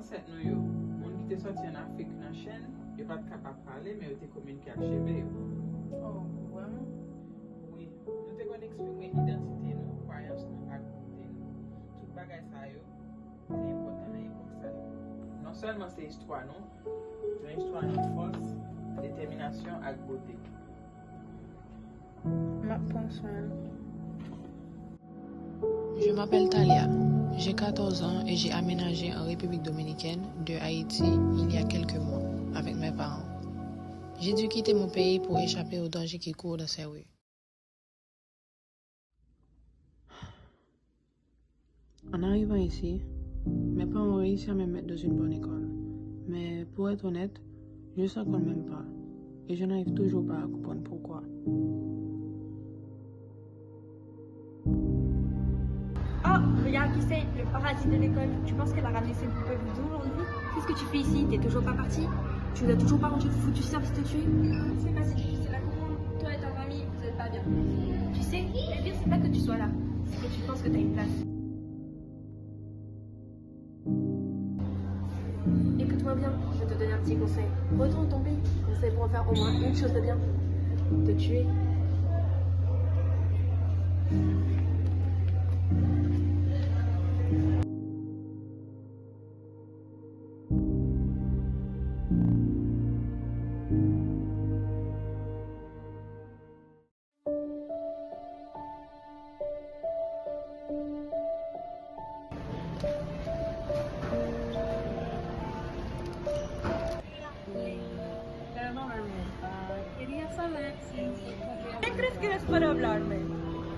ancêtres nous yo, moun qui te sorti en Afrique dans chaîne, yo pas capable de parler mais yo te communiquer avec chebe yo. Oh, vraiment? Oui, nous te kon exprimer identité nous, croyance nous, ak côté nous. Tout bagay ça yo, c'est important dans l'époque ça. Non seulement c'est histoire non, mais histoire de force, détermination ak beauté. Ma pense. Je m'appelle Talia, j'ai 14 ans et j'ai aménagé en République dominicaine de Haïti il y a quelques mois avec mes parents. J'ai dû quitter mon pays pour échapper aux dangers qui courent dans ces rues. En arrivant ici, mes parents ont réussi à me mettre dans une bonne école. Mais pour être honnête, je sens qu'on ne m'aime pas. Et je n'arrive toujours pas à comprendre pourquoi. Oh, regarde qui c'est, le paradis de l'école. Tu penses qu'elle a ramené ses poupées voodoo aujourd'hui? Qu'est-ce que tu fais ici? T'es toujours pas partie? Tu n'as toujours pas rangé le foutu service de tuer? C'est pas si difficile à comprendre. Toi et ta famille, vous êtes pas bien. Tu sais, le pire, c'est pas que tu sois là. C'est que tu penses que t'as une place. Écoute-moi bien, je vais te donner un petit conseil. Retourne ton pays. Conseil pour en faire au moins une chose de bien. Te tuer. Quería saber si... ¿Qué crees que eres para hablarme?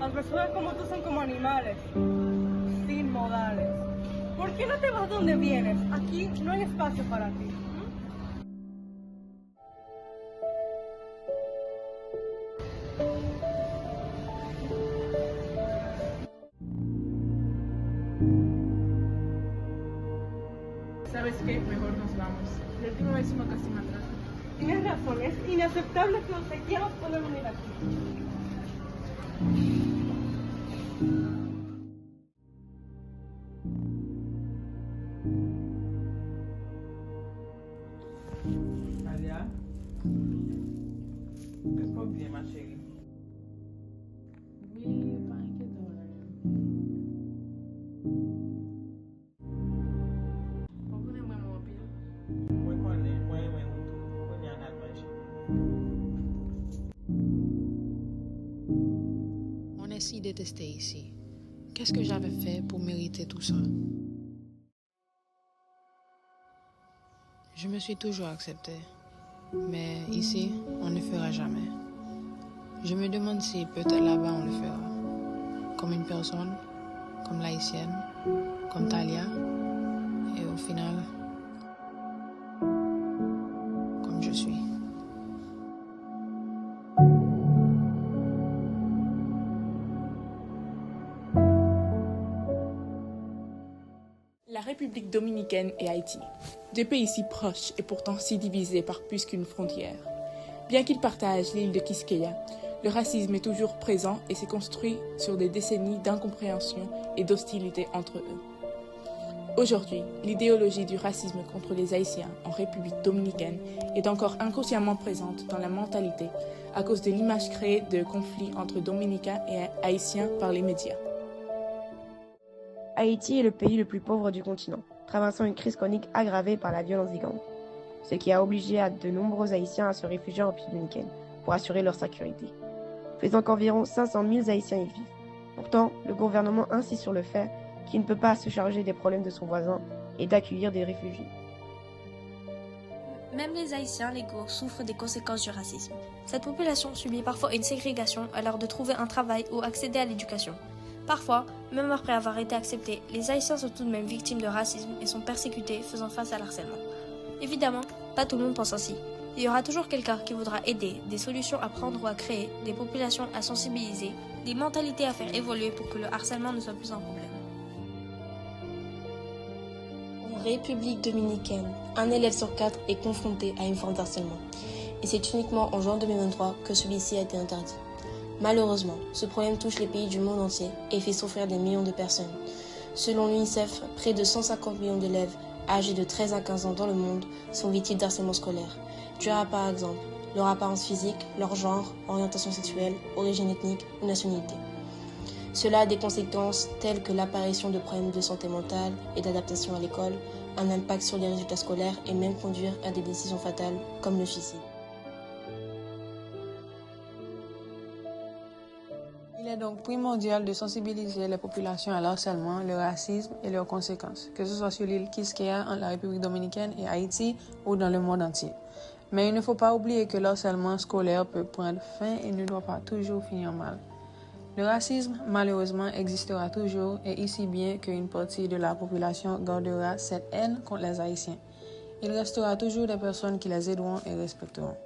Las personas como tú son como animales, sin modales. ¿Por qué no te vas donde vienes? Aquí no hay espacio para ti. ¿Sabes qué? Mejor nos vamos. La última vez uno casi me atrasa. Tienes razón, es inaceptable que te quieras poner unir aquí. Alia, est-ce bien ma chérie? Oui, pas inquiétant. On connaît vraiment pile. Moi connais, moi tout, on y a On est si détesté ici. Qu'est-ce que j'avais fait pour mériter tout ça? Je me suis toujours acceptée. Mais ici, on ne fera jamais. Je me demande si peut-être là-bas on le fera. Comme une personne, comme l'haïtienne, comme Talia. Et au final, comme je suis. La République dominicaine et Haïti, deux pays si proches et pourtant si divisés par plus qu'une frontière. Bien qu'ils partagent l'île de Quisqueya, le racisme est toujours présent et s'est construit sur des décennies d'incompréhension et d'hostilité entre eux. Aujourd'hui, l'idéologie du racisme contre les Haïtiens en République dominicaine est encore inconsciemment présente dans la mentalité à cause de l'image créée de conflits entre Dominicains et Haïtiens par les médias. Haïti est le pays le plus pauvre du continent, traversant une crise chronique aggravée par la violence des gangs, ce qui a obligé de nombreux Haïtiens à se réfugier en République dominicaine pour assurer leur sécurité, faisant qu'environ 500 000 Haïtiens y vivent. Pourtant, le gouvernement insiste sur le fait qu'il ne peut pas se charger des problèmes de son voisin et d'accueillir des réfugiés. Même les Haïtiens légaux souffrent des conséquences du racisme. Cette population subit parfois une ségrégation à l'heure de trouver un travail ou accéder à l'éducation. Parfois, même après avoir été acceptés, les Haïtiens sont tout de même victimes de racisme et sont persécutés faisant face à l'harcèlement. Évidemment, pas tout le monde pense ainsi. Il y aura toujours quelqu'un qui voudra aider, des solutions à prendre ou à créer, des populations à sensibiliser, des mentalités à faire évoluer pour que le harcèlement ne soit plus un problème. En République dominicaine, un élève sur 4 est confronté à une forme d'harcèlement. Et c'est uniquement en juin 2023 que celui-ci a été interdit. Malheureusement, ce problème touche les pays du monde entier et fait souffrir des millions de personnes. Selon l'UNICEF, près de 150 millions d'élèves âgés de 13 à 15 ans dans le monde sont victimes d'harcèlement scolaire, dû à par exemple leur apparence physique, leur genre, orientation sexuelle, origine ethnique ou nationalité. Cela a des conséquences telles que l'apparition de problèmes de santé mentale et d'adaptation à l'école, un impact sur les résultats scolaires et même conduire à des décisions fatales comme le suicide. Il est donc primordial de sensibiliser les populations à l'harcèlement, le racisme et leurs conséquences, que ce soit sur l'île Quisqueya, en la République dominicaine et Haïti ou dans le monde entier. Mais il ne faut pas oublier que le harcèlement scolaire peut prendre fin et ne doit pas toujours finir mal. Le racisme, malheureusement, existera toujours et ici bien qu'une partie de la population gardera cette haine contre les Haïtiens. Il restera toujours des personnes qui les aideront et respecteront.